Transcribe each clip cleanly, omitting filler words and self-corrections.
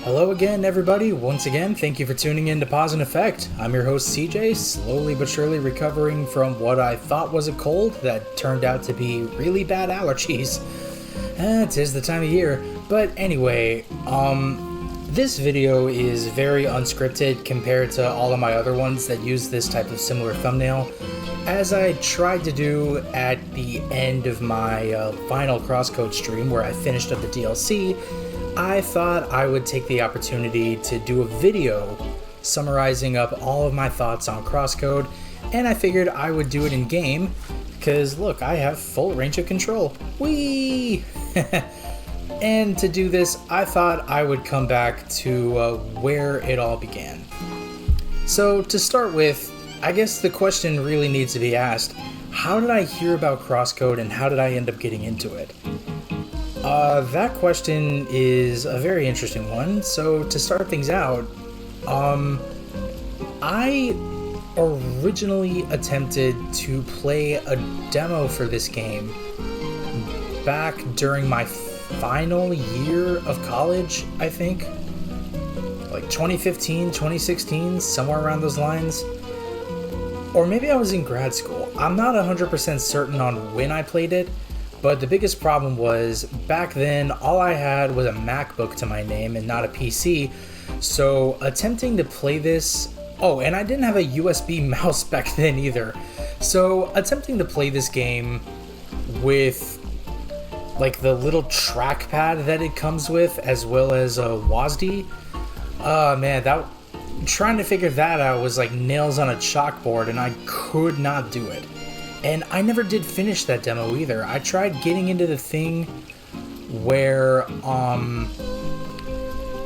Hello again, everybody. Once again, thank you for tuning in to Pause and Effect. I'm your host, CJ, slowly but surely recovering from what I thought was a cold that turned out to be really bad allergies. It is the time of year. But anyway, this video is very unscripted compared to all of my other ones that use this type of similar thumbnail. As I tried to do at the end of my final CrossCode stream where I finished up the DLC, I thought I would take the opportunity to do a video summarizing up all of my thoughts on CrossCode, and I figured I would do it in game, because look, I have full range of control. Whee! And to do this, I thought I would come back to where it all began. So to start with, I guess the question really needs to be asked, how did I hear about CrossCode and how did I end up getting into it? That question is a very interesting one. So to start things out, I originally attempted to play a demo for this game back during my final year of college, I think. Like 2015, 2016, somewhere around those lines. Or maybe I was in grad school. I'm not 100% certain on when I played it. But the biggest problem was, back then, all I had was a MacBook to my name and not a PC, so attempting to play this... Oh, and I didn't have a USB mouse back then either. So attempting to play this game with, like, the little trackpad that it comes with, as well as a WASD, man, trying to figure that out was like nails on a chalkboard, and I could not do it. And I never did finish that demo either. I tried getting into the thing where,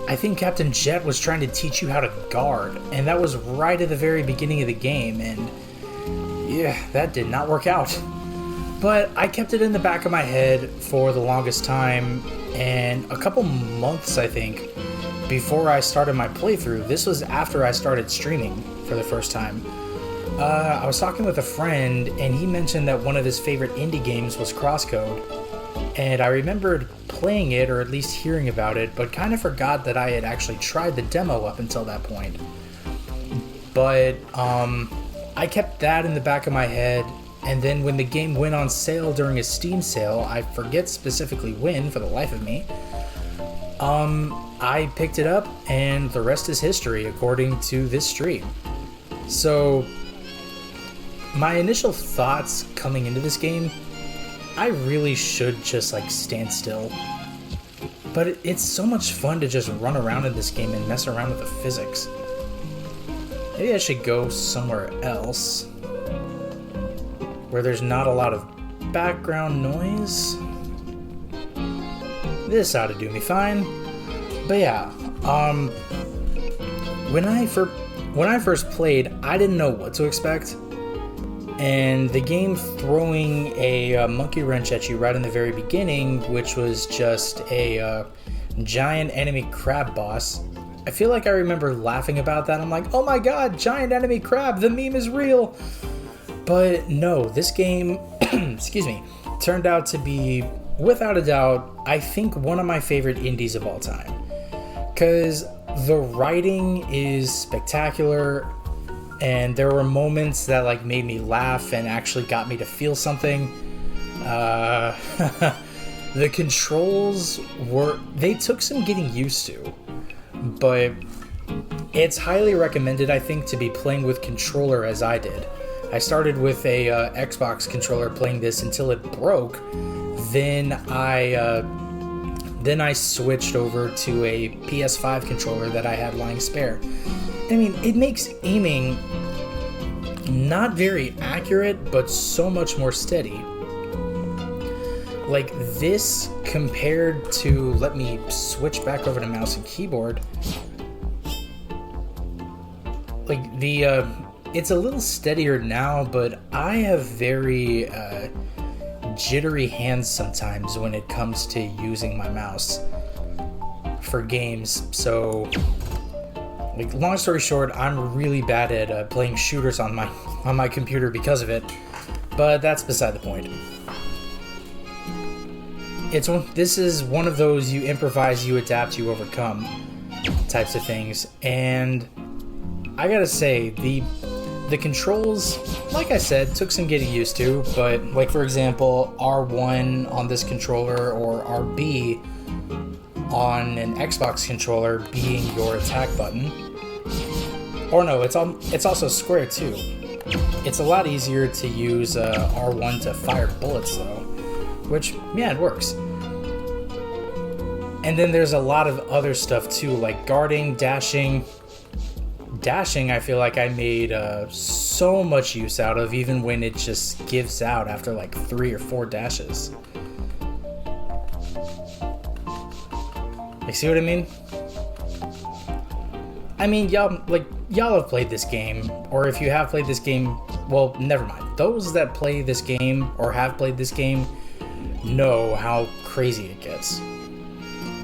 I think Captain Jet was trying to teach you how to guard, and that was right at the very beginning of the game, and yeah, that did not work out. But I kept it in the back of my head for the longest time, and a couple months, I think, before I started my playthrough. This was after I started streaming for the first time. I was talking with a friend, and he mentioned that one of his favorite indie games was CrossCode, and I remembered playing it, or at least hearing about it, but kind of forgot that I had actually tried the demo up until that point. But I kept that in the back of my head, and then when the game went on sale during a Steam sale, I forget specifically when for the life of me, I picked it up, and the rest is history according to this stream. So my initial thoughts coming into this game, I really should just like stand still. But it's so much fun to just run around in this game and mess around with the physics. Maybe I should go somewhere else where there's not a lot of background noise. This ought to do me fine. But yeah, when I first played, I didn't know what to expect. And the game throwing a monkey wrench at you right in the very beginning, which was just a giant enemy crab boss. I feel like I remember laughing about that. I'm like, oh my god, giant enemy crab, the meme is real. But no, this game, excuse me, turned out to be, without a doubt, I think one of my favorite indies of all time. Because the writing is spectacular, and there were moments that like made me laugh and actually got me to feel something. The controls they took some getting used to, but it's highly recommended, I think, to be playing with controller as I did. I started with a Xbox controller playing this until it broke. Then I switched over to a PS5 controller that I had lying spare. I mean, it makes aiming not very accurate, but so much more steady. Like this compared to, let me switch back over to mouse and keyboard. Like it's a little steadier now, but I have very jittery hands sometimes when it comes to using my mouse for games. So, like, long story short, I'm really bad at playing shooters on my computer because of it, but that's beside the point. This is one of those you improvise, you adapt, you overcome. types of things. And I gotta say, the controls, like I said, took some getting used to, but like for example, R1 on this controller or RB on an Xbox controller being your attack button. Or no, it's also square too. It's a lot easier to use R1 to fire bullets though, which, yeah, it works. And then there's a lot of other stuff too, like guarding, dashing. Dashing, I feel like I made so much use out of, even when it just gives out after like 3 or 4 dashes. Like, see what I mean? I mean, y'all have played this game, or if you have played this game, well, never mind. Those that play this game or have played this game know how crazy it gets.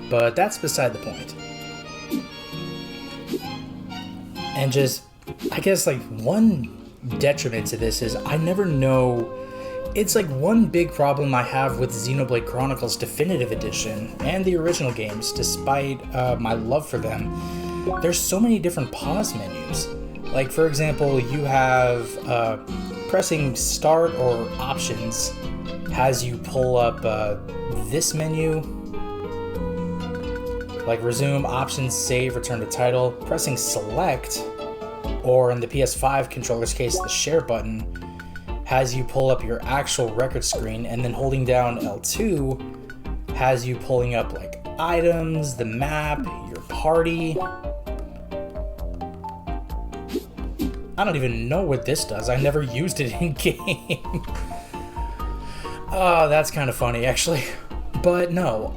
But that's beside the point. And just, I guess, like, one detriment to this is I never know. It's like one big problem I have with Xenoblade Chronicles Definitive Edition and the original games, despite my love for them. There's so many different pause menus. Like, for example, you have pressing start or options has you pull up this menu, like resume, options, save, return to title. Pressing select, or in the PS5 controller's case, the share button, has you pull up your actual record screen, and then holding down L2 has you pulling up like items, the map, your party. I don't even know what this does. I never used it in game. Oh, that's kind of funny actually. But no,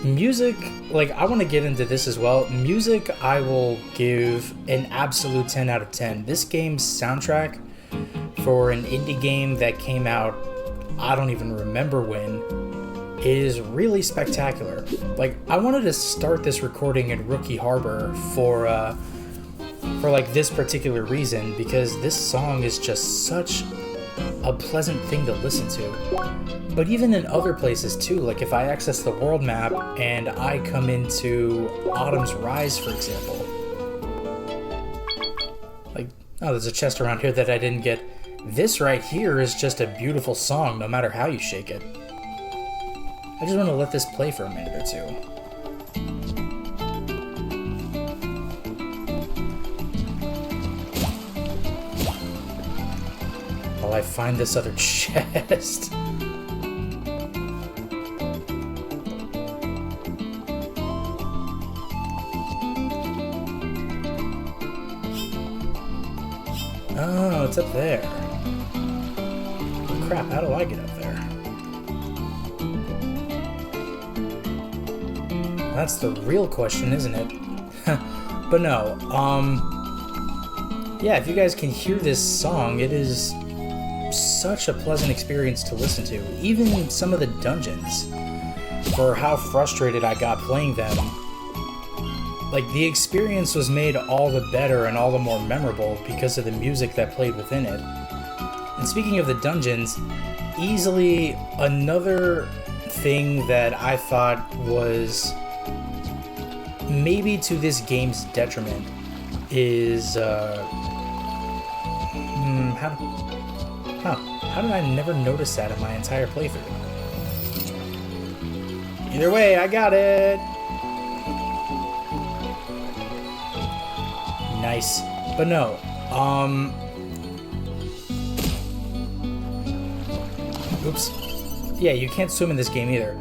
music, like, I want to get into this as well. Music, I will give an absolute 10 out of 10. This game's soundtrack for an indie game that came out, I don't even remember when, is really spectacular. Like, I wanted to start this recording in Rookie Harbor for like this particular reason, because this song is just such a pleasant thing to listen to. But even in other places too, like if I access the world map and I come into Autumn's Rise, for example. Like, oh, there's a chest around here that I didn't get. This right here is just a beautiful song, no matter how you shake it. I just want to let this play for a minute or two. While I find this other chest. Oh, it's up there. Oh, crap, how do I get up there? That's the real question, isn't it? But no, yeah, if you guys can hear this song, it is such a pleasant experience to listen to. Even some of the dungeons, for how frustrated I got playing them, like, the experience was made all the better and all the more memorable because of the music that played within it. And speaking of the dungeons, easily another thing that I thought was maybe to this game's detriment is how did I never notice that in my entire playthrough? Either way, I got it. Nice. But no, oops. Yeah, you can't swim in this game either.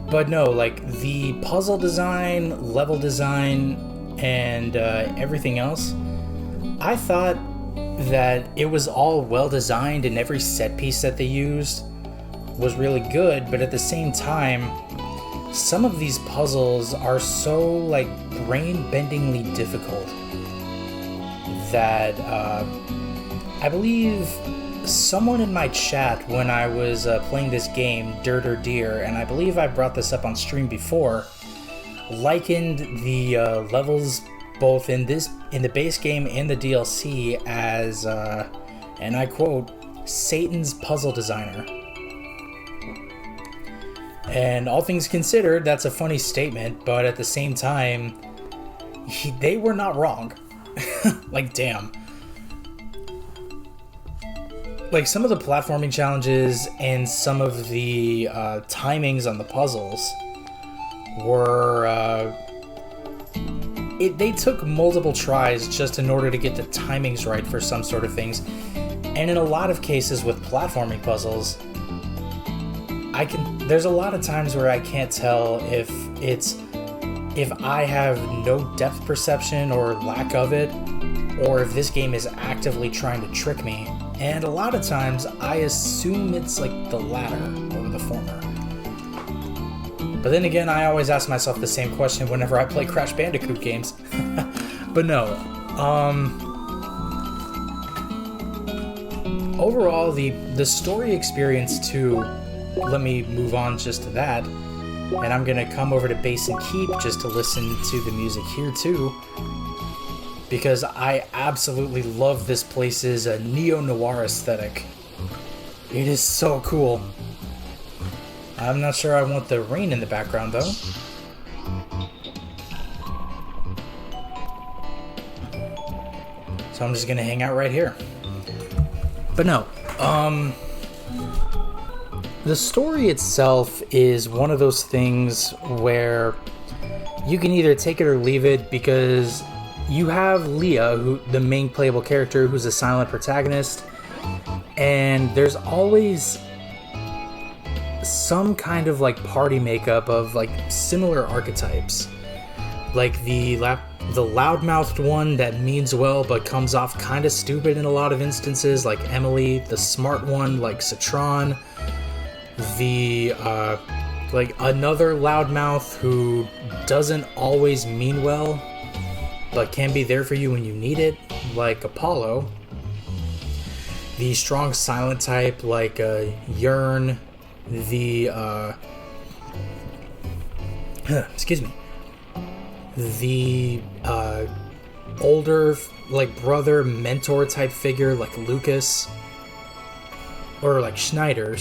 But no, like, the puzzle design, level design, and everything else, I thought that it was all well designed and every set piece that they used was really good, but at the same time, some of these puzzles are so, like, brain-bendingly difficult that I believe someone in my chat when I was playing this game, Dirt or Deer, and I believe I brought this up on stream before, likened the levels both in the base game and the DLC as, and I quote, Satan's puzzle designer. And all things considered, that's a funny statement, but at the same time, they were not wrong. Like, damn. Like, some of the platforming challenges and some of the timings on the puzzles were... they took multiple tries just in order to get the timings right for some sort of things. And in a lot of cases with platforming puzzles, there's a lot of times where I can't tell if I have no depth perception or lack of it, or if this game is actively trying to trick me. And a lot of times I assume it's like the latter or the former. But then again, I always ask myself the same question whenever I play Crash Bandicoot games. But no, overall, the story experience too, let me move on just to that, and I'm gonna come over to Base and Keep just to listen to the music here too, because I absolutely love this place's neo-noir aesthetic. It is so cool. I'm not sure I want the rain in the background though. So I'm just gonna hang out right here. But no, the story itself is one of those things where you can either take it or leave it, because you have Leah, who the main playable character, who's a silent protagonist, and there's always some kind of like party makeup of like similar archetypes, like the loudmouthed one that means well but comes off kind of stupid in a lot of instances, like Emily, the smart one like Citron, the like another loudmouth who doesn't always mean well but can be there for you when you need it, like Apollo, the strong silent type like Yearn, the the older like brother mentor type figure like Lucas, or like Schneider,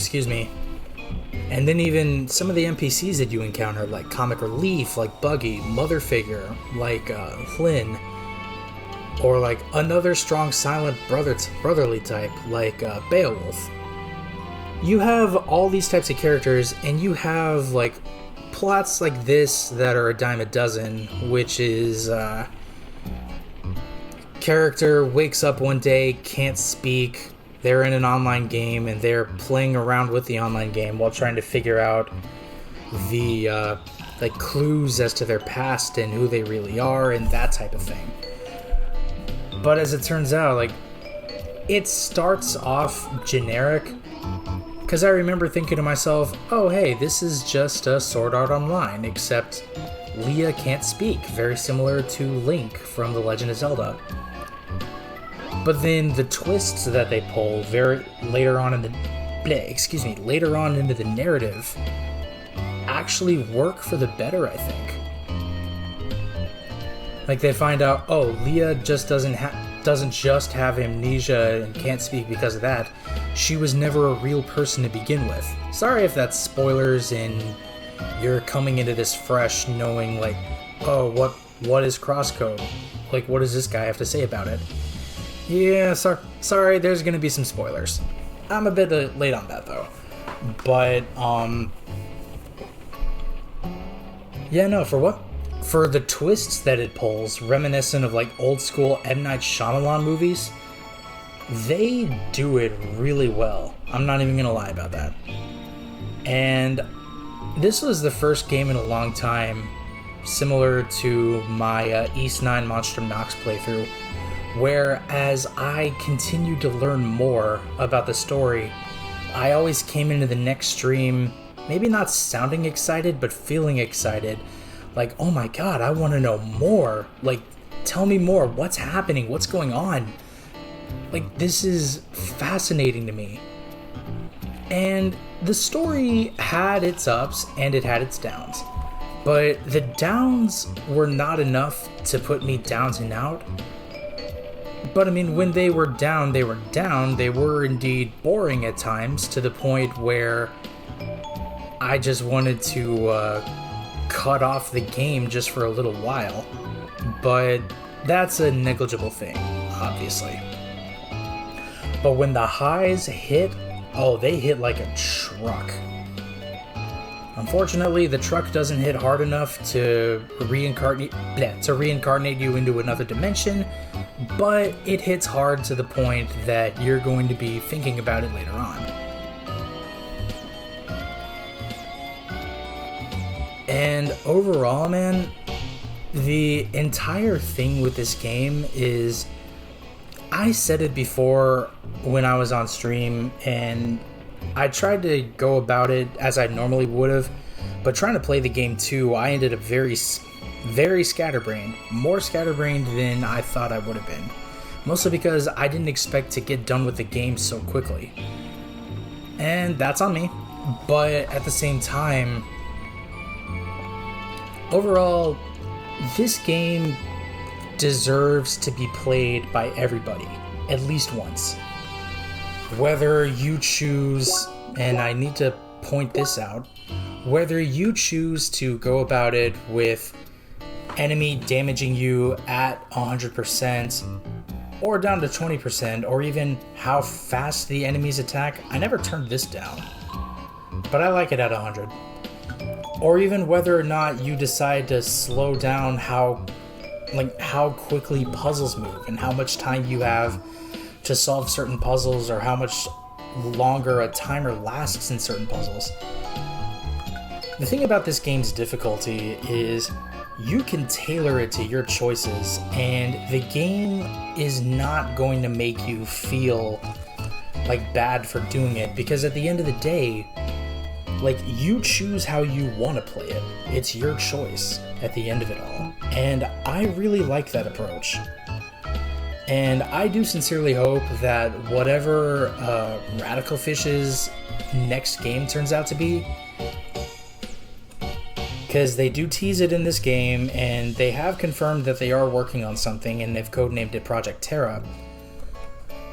and then even some of the NPCs that you encounter, like comic relief like Buggy, mother figure like Flynn, or like another strong silent brotherly type like Beowulf. You have all these types of characters, and you have like plots like this that are a dime a dozen, which is character wakes up one day, can't speak, they're in an online game and they're playing around with the online game while trying to figure out the like clues as to their past and who they really are and that type of thing. But as it turns out, like, it starts off generic, because I remember thinking to myself, oh hey, this is just a Sword Art Online, except Leah can't speak, very similar to Link from The Legend of Zelda. But then the twists that they pull later on into the narrative actually work for the better, I think. Like, they find out, oh, Leah just doesn't just have amnesia and can't speak because of that. She was never a real person to begin with. Sorry if that's spoilers and you're coming into this fresh knowing, like, oh, what is CrossCode? Like, what does this guy have to say about it? Yeah, sorry, there's gonna be some spoilers. I'm a bit late on that, though. But, yeah, no, for the twists that it pulls, reminiscent of, like, old school M. Night Shyamalan movies, they do it really well. I'm not even gonna lie about that. And this was the first game in a long time, similar to my East 9 Monstrum Nox playthrough, where as I continued to learn more about the story, I always came into the next stream, maybe not sounding excited, but feeling excited. Like, oh my god, I want to know more. Like, tell me more. What's happening? What's going on? Like, this is fascinating to me. And the story had its ups and it had its downs. But the downs were not enough to put me down and out. But I mean, when they were down, they were indeed boring at times, to the point where I just wanted to cut off the game just for a little while. But that's a negligible thing, obviously. But when the highs hit, oh, they hit like a truck. Unfortunately, the truck doesn't hit hard enough to reincarnate you into another dimension, but it hits hard to the point that you're going to be thinking about it later on. And overall, man, the entire thing with this game is, I said it before when I was on stream, and I tried to go about it as I normally would have, but trying to play the game too, I ended up very scatterbrained. More scatterbrained than I thought I would have been. Mostly because I didn't expect to get done with the game so quickly. And that's on me. But at the same time, overall, this game deserves to be played by everybody, at least once. Whether you choose, and I need to point this out, whether you choose to go about it with enemy damaging you at 100% or down to 20%, or even how fast the enemies attack, I never turned this down, but I like it at 100. Or even whether or not you decide to slow down how quickly puzzles move and how much time you have to solve certain puzzles, or how much longer a timer lasts in certain puzzles. The thing about this game's difficulty is you can tailor it to your choices, and the game is not going to make you feel like bad for doing it, because at the end of the day, like, you choose how you want to play it. It's your choice at the end of it all. And I really like that approach. And I do sincerely hope that whatever Radical Fish's next game turns out to be, because they do tease it in this game, and they have confirmed that they are working on something, and they've codenamed it Project Terra.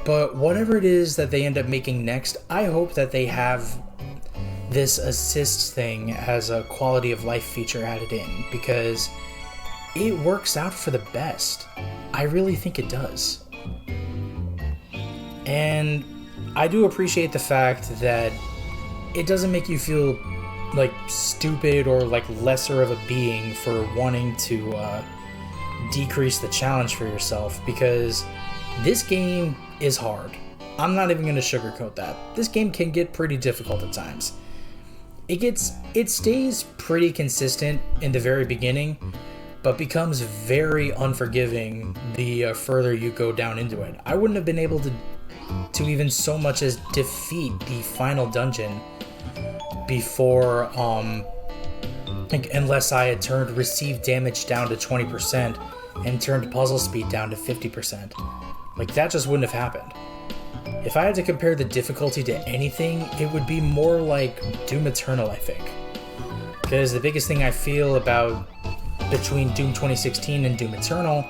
But whatever it is that they end up making next, I hope that they have this assists thing as a quality of life feature added in, because it works out for the best. I really think it does. And I do appreciate the fact that it doesn't make you feel like stupid or like lesser of a being for wanting to decrease the challenge for yourself, because this game is hard. I'm not even going to sugarcoat that. This game can get pretty difficult at times. It stays pretty consistent in the very beginning, but becomes very unforgiving the further you go down into it. I wouldn't have been able to even so much as defeat the final dungeon before, unless I had turned received damage down to 20% and turned puzzle speed down to 50%. Like, that just wouldn't have happened. If I had to compare the difficulty to anything, it would be more like Doom Eternal, I think. Because the biggest thing I feel about between Doom 2016 and Doom Eternal,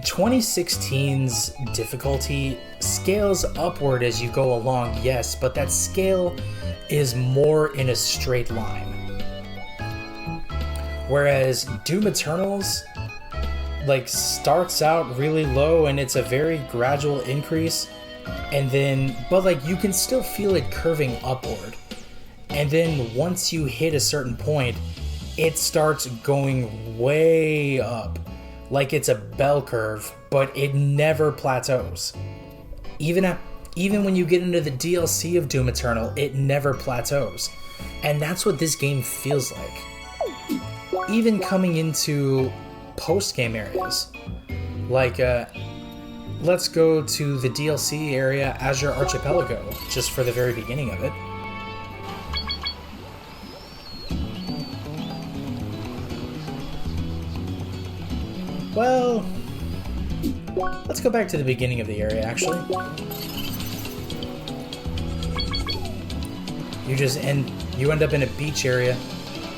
2016's difficulty scales upward as you go along, yes, but that scale is more in a straight line. Whereas Doom Eternal's starts out really low, and it's a very gradual increase, and then, but you can still feel it curving upward. And then once you hit a certain point, it starts going way up, like it's a bell curve, but it never plateaus. Even when you get into the DLC of Doom Eternal, it never plateaus. And that's what this game feels like. Even coming into post-game areas, let's go to the DLC area, Azure Archipelago, just for the very beginning of it. Well, let's go back to the beginning of the area, actually. You end up in a beach area.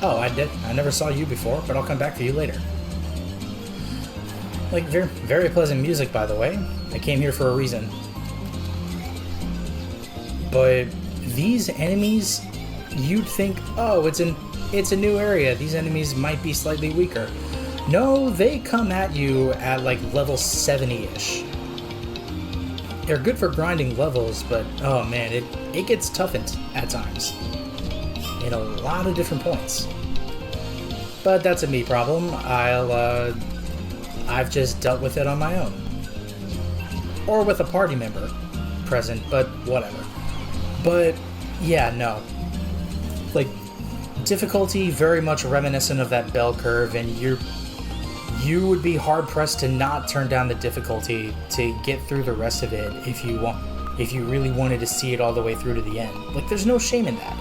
Oh, I never saw you before, but I'll come back for you later. Very, very pleasant music, by the way. I came here for a reason. But these enemies you'd think, oh, it's a new area, these enemies might be slightly weaker. No, they come at you at like level 70-ish. They're good for grinding levels, but oh man, it gets toughened at times. In a lot of different points. But that's a me problem. I've just dealt with it on my own. Or with a party member present, but whatever. But yeah, no. Like, difficulty very much reminiscent of that bell curve, and you would be hard-pressed to not turn down the difficulty to get through the rest of it if you really wanted to see it all the way through to the end. Like, there's no shame in that.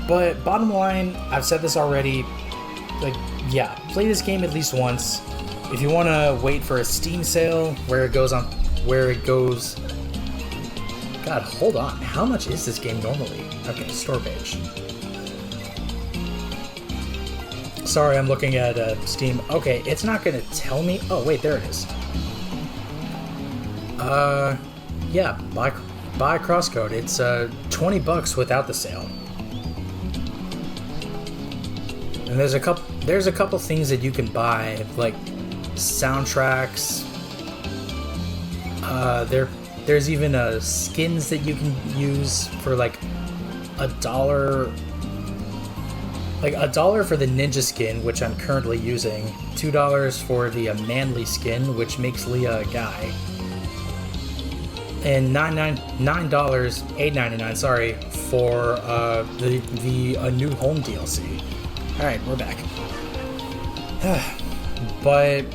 But bottom line, I've said this already, like, yeah, play this game at least once. If you want to wait for a Steam sale where it goes... God, hold on. How much is this game normally? Okay, store page. Sorry, I'm looking at Steam. Okay, it's not going to tell me... Oh, wait, there it is. Yeah, buy CrossCode. It's $20 without the sale. And there's a couple things that you can buy, like soundtracks. There's even skins that you can use for like $1. Like $1 for the ninja skin, which I'm currently using. $2 for the manly skin, which makes Leah a guy. And $8.99, sorry, for the new home DLC. Alright, we're back. But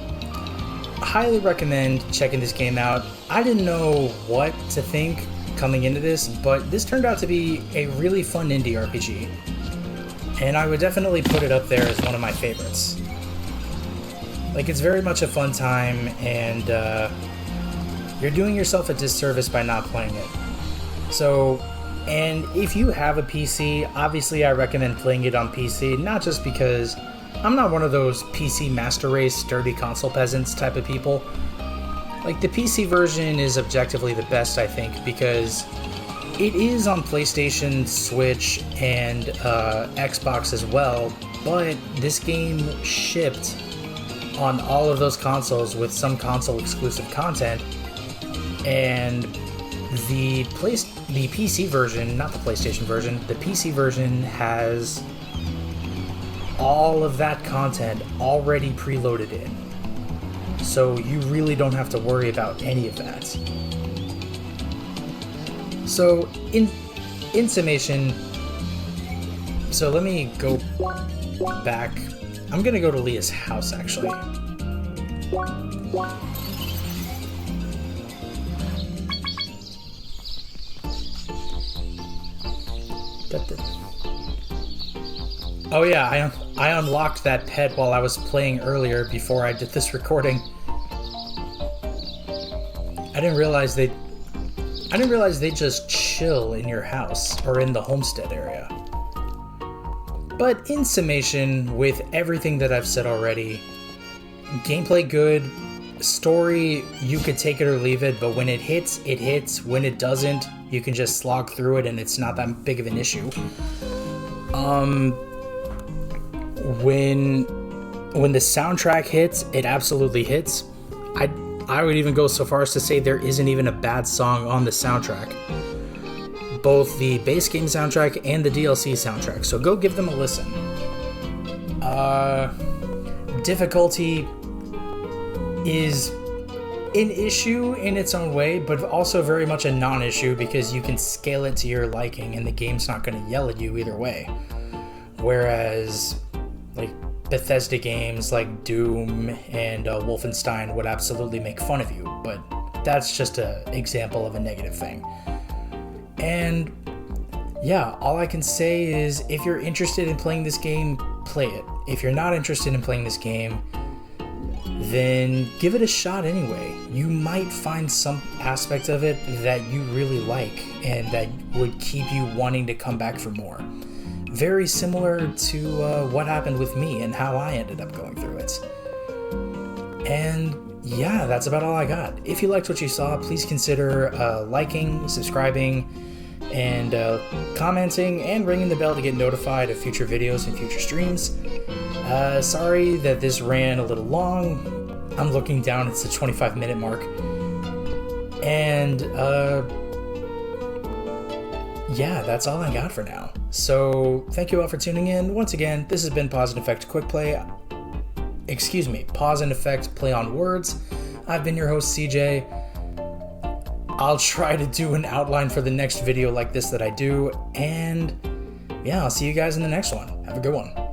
I highly recommend checking this game out. I didn't know what to think coming into this, but this turned out to be a really fun indie RPG. And I would definitely put it up there as one of my favorites. Like, it's very much a fun time, and you're doing yourself a disservice by not playing it. So, and if you have a PC, obviously I recommend playing it on PC, not just because I'm not one of those PC master race, sturdy console peasants type of people. Like, the PC version is objectively the best, I think, because it is on PlayStation, Switch, and Xbox as well, but this game shipped on all of those consoles with some console-exclusive content, and the PC version, not the PlayStation version, the PC version has all of that content already preloaded in. So you really don't have to worry about any of that. So in summation, so let me go back. I'm gonna go to Leah's house actually. Oh yeah, I unlocked that pet while I was playing earlier before I did this recording. I didn't realize they just chill in your house or in the homestead area. But in summation, with everything that I've said already, gameplay good, story you could take it or leave it, but when it hits, it hits. When it doesn't, you can just slog through it and it's not that big of an issue. When the soundtrack hits, it absolutely hits. I would even go so far as to say there isn't even a bad song on the soundtrack. Both the base game soundtrack and the DLC soundtrack, so go give them a listen. Difficulty is an issue in its own way, but also very much a non-issue because you can scale it to your liking and the game's not going to yell at you either way. Whereas, like, Bethesda games like Doom and Wolfenstein would absolutely make fun of you, but that's just an example of a negative thing. And yeah, all I can say is if you're interested in playing this game, play it. If you're not interested in playing this game, then give it a shot anyway. You might find some aspect of it that you really like and that would keep you wanting to come back for more. Very similar to what happened with me and how I ended up going through it. And yeah, that's about all I got. If you liked what you saw, please consider liking, subscribing, and commenting and ringing the bell to get notified of future videos and future streams. Sorry that this ran a little long. I'm looking down, it's the 25-minute mark. And yeah, that's all I got for now. So thank you all for tuning in. Once again, this has been Pause and Effect Quick Play. Pause and Effect Play on Words. I've been your host, CJ. I'll try to do an outline for the next video like this that I do. And yeah, I'll see you guys in the next one. Have a good one.